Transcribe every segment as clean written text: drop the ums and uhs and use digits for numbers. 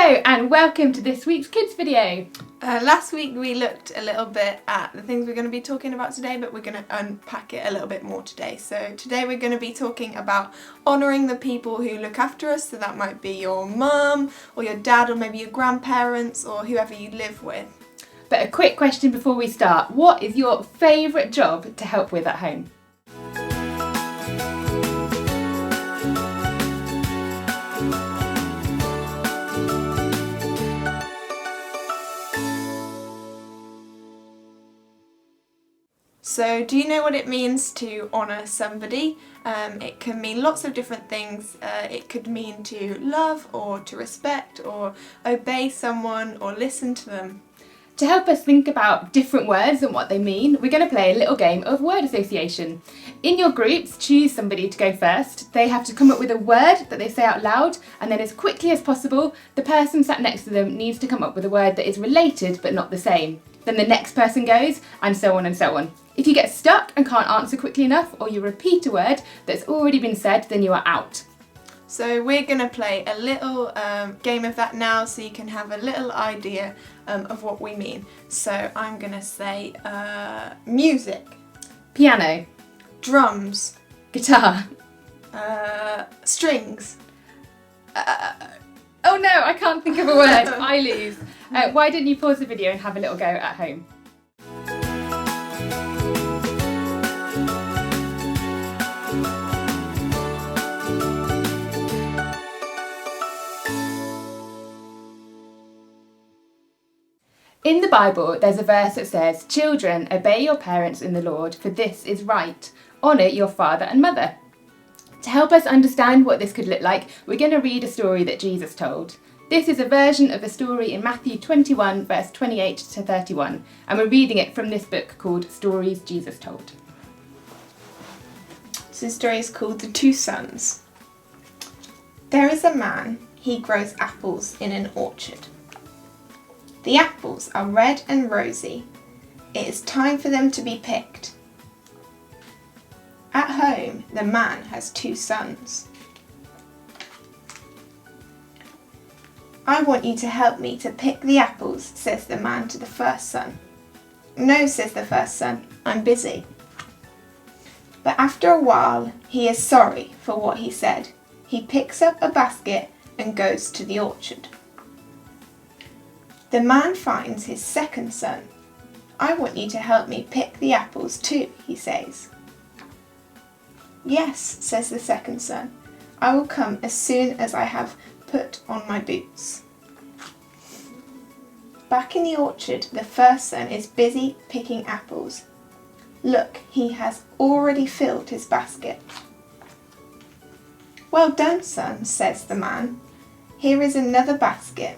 Hello and welcome to this week's kids video. Last week we looked a little bit at the things we're going to be talking about today, but we're going to unpack it a little bit more today. So today we're going to be talking about honouring the people who look after us. So that might be your mum or your dad or maybe your grandparents or whoever you live with. But a quick question before we start. What is your favourite job to help with at home? So do you know what it means to honour somebody? It can mean lots of different things. It could mean to love or to respect or obey someone or listen to them. To help us think about different words and what they mean, we're going to play a little game of word association. In your groups, choose somebody to go first. They have to come up with a word that they say out loud, and then as quickly as possible, the person sat next to them needs to come up with a word that is related but not the same. Then the next person goes, and so on and so on. If you get stuck and can't answer quickly enough, or you repeat a word that's already been said, then you are out. So we're going to play a little game of that now so you can have a little idea of what we mean. So I'm going to say music, Piano, drums, guitar. strings. Oh no, I can't think of a word. I lose. Why don't you pause the video and have a little go at home? In the Bible, there's a verse that says, "Children, obey your parents in the Lord, for this is right. Honour your father and mother." To help us understand what this could look like, we're going to read a story that Jesus told. This is a version of a story in Matthew 21, verse 28 to 31, and we're reading it from this book called Stories Jesus Told. So the story is called The Two Sons. There is a man, he grows apples in an orchard. The apples are red and rosy. It is time for them to be picked. At home, the man has two sons. "I want you to help me to pick the apples," says the man to the first son. "No," says the first son, "I'm busy." But after a while, he is sorry for what he said. He picks up a basket and goes to the orchard. The man finds his second son. "I want you to help me pick the apples too," he says. "Yes," says the second son, "I will come as soon as I have put on my boots." Back in the orchard, the first son is busy picking apples. Look, he has already filled his basket. "Well done, son," says the man. "Here is another basket.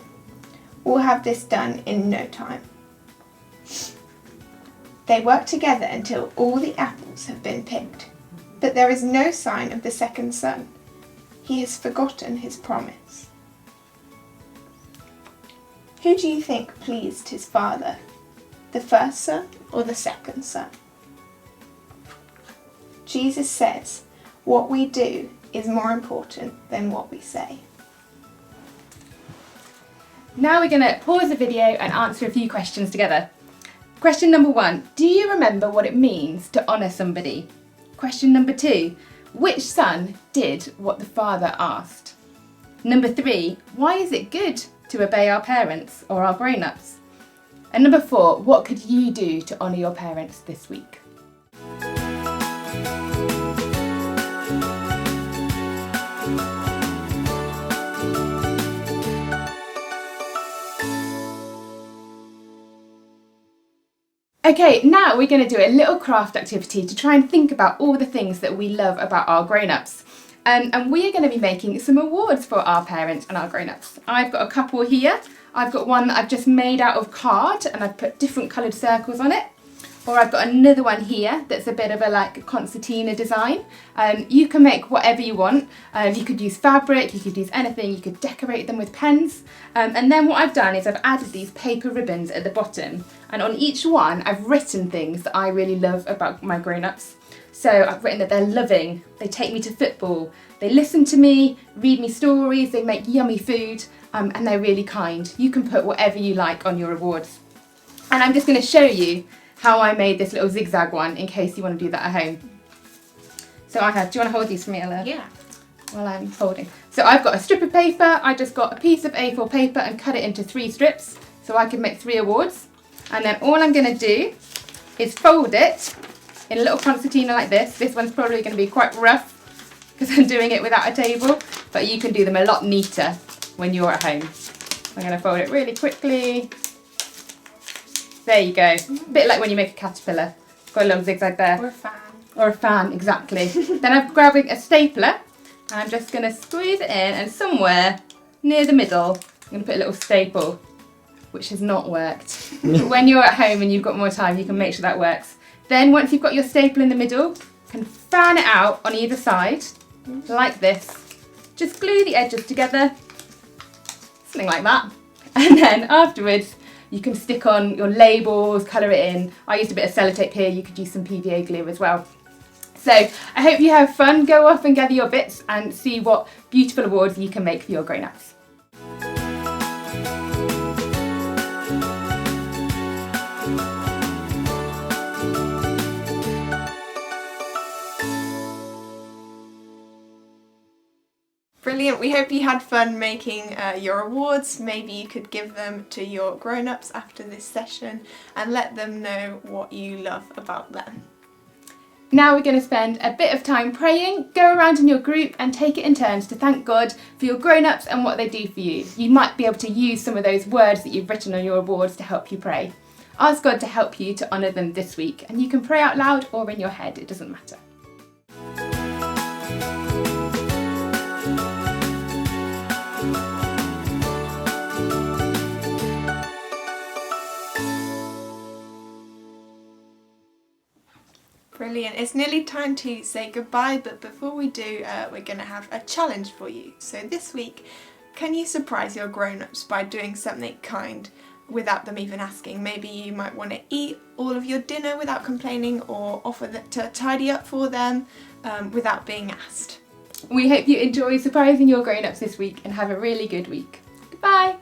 We'll have this done in no time." They work together until all the apples have been picked, but there is no sign of the second son. He has forgotten his promise. Who do you think pleased his father? The first son or the second son? Jesus says, what we do is more important than what we say. Now we're going to pause the video and answer a few questions together. Question number 1, do you remember what it means to honour somebody? Question number 2, which son did what the father asked? Number 3, why is it good to obey our parents or our grown-ups? And number 4, what could you do to honour your parents this week? Okay, now we're going to do a little craft activity to try and think about all the things that we love about our grown-ups. And we are going to be making some awards for our parents and our grown-ups. I've got a couple here. I've got one that I've just made out of card and I've put different coloured circles on it. Or I've got another one here that's a bit of a concertina design. You can make whatever you want. You could use fabric, you could use anything, you could decorate them with pens. And then what I've done is I've added these paper ribbons at the bottom. And on each one I've written things that I really love about my grown-ups. So I've written that they're loving, they take me to football, they listen to me, read me stories, they make yummy food, and they're really kind. You can put whatever you like on your awards. And I'm just going to show you how I made this little zigzag one in case you want to do that at home. So I have, do you want to hold these for me, Ella? Yeah. While I'm folding. So I've got a strip of paper. I just got a piece of A4 paper and cut it into 3 strips so I can make 3 awards. And then all I'm going to do is fold it in a little concertina like this. This one's probably going to be quite rough because I'm doing it without a table, but you can do them a lot neater when you're at home. I'm going to fold it really quickly. There you go. A bit like when you make a caterpillar. Got a little zigzag there. Or a fan. Or a fan, exactly. Then I'm grabbing a stapler and I'm just going to squeeze it in, and somewhere near the middle I'm going to put a little staple, which has not worked. But when you're at home and you've got more time, you can make sure that works. Then once you've got your staple in the middle, you can fan it out on either side, like this. Just glue the edges together, something like that. And then afterwards, you can stick on your labels, colour it in. I used a bit of sellotape here, you could use some PVA glue as well. So I hope you have fun. Go off and gather your bits and see what beautiful awards you can make for your grown-ups. Brilliant. We hope you had fun making your awards. Maybe you could give them to your grown-ups after this session and let them know what you love about them. Now we're going to spend a bit of time praying. Go around in your group and take it in turns to thank God for your grown-ups and what they do for you. You might be able to use some of those words that you've written on your awards to help you pray. Ask God to help you to honour them this week, and you can pray out loud or in your head, it doesn't matter. Brilliant. It's nearly time to say goodbye, but before we do, we're going to have a challenge for you. So this week, can you surprise your grown-ups by doing something kind without them even asking? Maybe you might want to eat all of your dinner without complaining, or offer to tidy up for them without being asked. We hope you enjoy surprising your grown-ups this week and have a really good week. Goodbye!